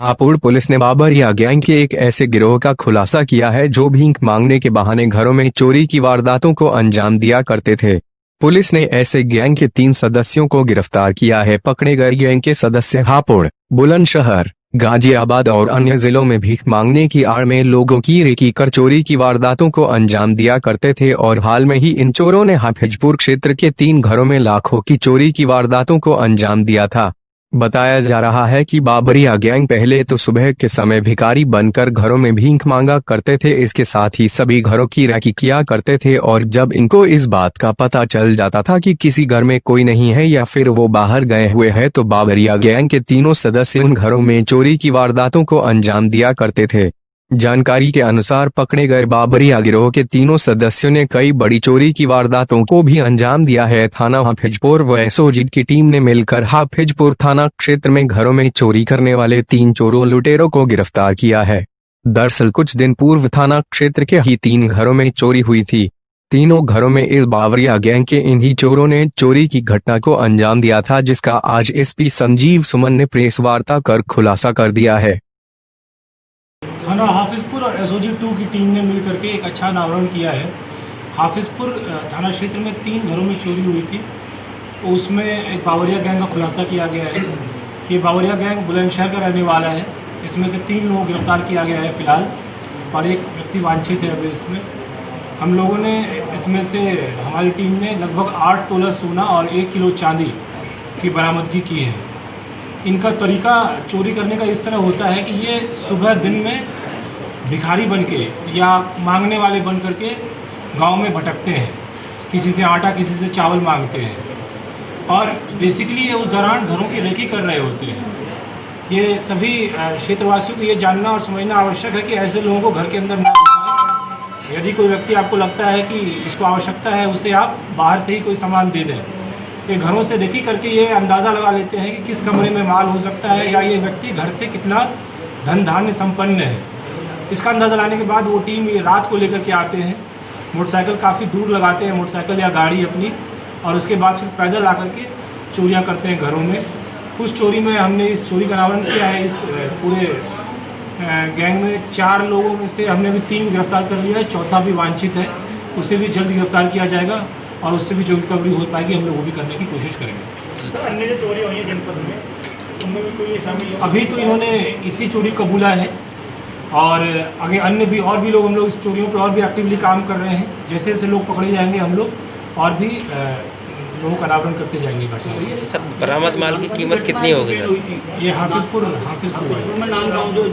Hapur police ने Babariya gang के एक ऐसे गिरोह का खुलासा किया है जो भीख मांगने के बहाने घरों में चोरी की वारदातों को अंजाम दिया करते थे। पुलिस ने ऐसे गैंग के 3 सदस्यों को गिरफ्तार किया है। पकड़े गए गैंग के सदस्य हापुड़, बुलंदशहर, गाजियाबाद और अन्य जिलों में भीख मांगने की आड़ में लोगों की रेकी कर चोरी की वारदातों को अंजाम दिया करते थे और हाल में ही इन चोरों ने हाफिजपुर क्षेत्र के 3 घरों में लाखों की चोरी की वारदातों को अंजाम दिया था। बताया जा रहा है कि बाबरिया गैंग पहले तो सुबह के समय भिखारी बनकर घरों में भीख मांगा करते थे। इसके साथ ही सभी घरों की रेकी किया करते थे और जब इनको इस बात का पता चल जाता था कि किसी घर में कोई नहीं है या फिर वो बाहर गए हुए हैं तो बाबरिया गैंग के तीनों सदस्य उन घरों में चोरी की वारदातों को अंजाम दिया करते थे। जानकारी के अनुसार पकड़े गए बाबरिया गिरोह के तीनों सदस्यों ने कई बड़ी चोरी की वारदातों को भी अंजाम दिया है। थाना हाफिजपुर व एसओजी की टीम ने मिलकर हाफिजपुर थाना क्षेत्र में घरों में चोरी करने वाले 3 चोरों लुटेरों को गिरफ्तार किया है। दरअसल कुछ दिन पूर्व थाना क्षेत्र के ही 3 घरों में चोरी हुई थी। तीनों घरों में इस बाबरिया गैंग के इन्हीं चोरों ने चोरी की घटना को अंजाम दिया था, जिसका आज एसपी संजीव सुमन ने प्रेस वार्ता कर खुलासा कर दिया है। थाना हाफिजपुर और एसओजी 2 की टीम ने मिलकर के एक अच्छा अनावरण किया है। हाफिजपुर थाना क्षेत्र में 3 घरों में चोरी हुई थी, उसमें एक बाबरिया गैंग का खुलासा किया गया है। ये बाबरिया गैंग बुलंदशहर का रहने वाला है। इसमें से 3 लोगों को गिरफ्तार किया गया है फिलहाल और एक व्यक्ति वांछित है। अभी इसमें हम लोगों ने इसमें से हमारी टीम ने लगभग 8 तोला सोना और 1 किलो चांदी की बरामदगी की है। इनका तरीका चोरी करने का इस तरह होता है कि ये सुबह दिन में भिखारी बन के या मांगने वाले बन करके गांव में भटकते हैं, किसी से आटा किसी से चावल मांगते हैं और बेसिकली ये उस दौरान घरों की रेकी कर रहे होते हैं। ये सभी क्षेत्रवासियों को ये जानना और समझना आवश्यक है कि ऐसे लोगों को घर के अंदर ना घुसाएं। यदि कोई व्यक्ति आपको लगता है कि इसको आवश्यकता है, उसे आप बाहर से ही कोई सामान दे दें। ये घरों से रेकी करके ये अंदाज़ा लगा लेते हैं कि किस कमरे में माल हो सकता है या ये व्यक्ति घर से कितना धन धान्य संपन्न है। इसका अंदाज़ा लाने के बाद वो टीम ये रात को लेकर के आते हैं, मोटरसाइकिल काफ़ी दूर लगाते हैं, मोटरसाइकिल या गाड़ी अपनी, और उसके बाद फिर पैदल आकर के चोरियाँ करते हैं घरों में। उस चोरी में हमने इस चोरी का अनावरण किया है। इस पूरे गैंग में 4 लोगों में से हमने भी 3 गिरफ्तार कर लिया है, चौथा भी वांछित है। उसे भी जल्द गिरफ्तार किया जाएगा और उससे भी जो रिकवरी हो पाएगी हम लोग वो भी करने की कोशिश करेंगे। सर, अन्य जो चोरी हुई है जनपद में उनमें भी कोई शामिल है? अभी तो इन्होंने इसी चोरी कबूला है और आगे अन्य भी और भी लोग हम लोग इस चोरियों पर और भी एक्टिवली काम कर रहे हैं। जैसे जैसे लोग पकड़े जाएंगे हम लोग और भी लोगों का अनावरण करते जाएंगे। सर, बरामद माल की कीमत कितनी होगी सर? ये हाफिजपुर में नाम गाँव जो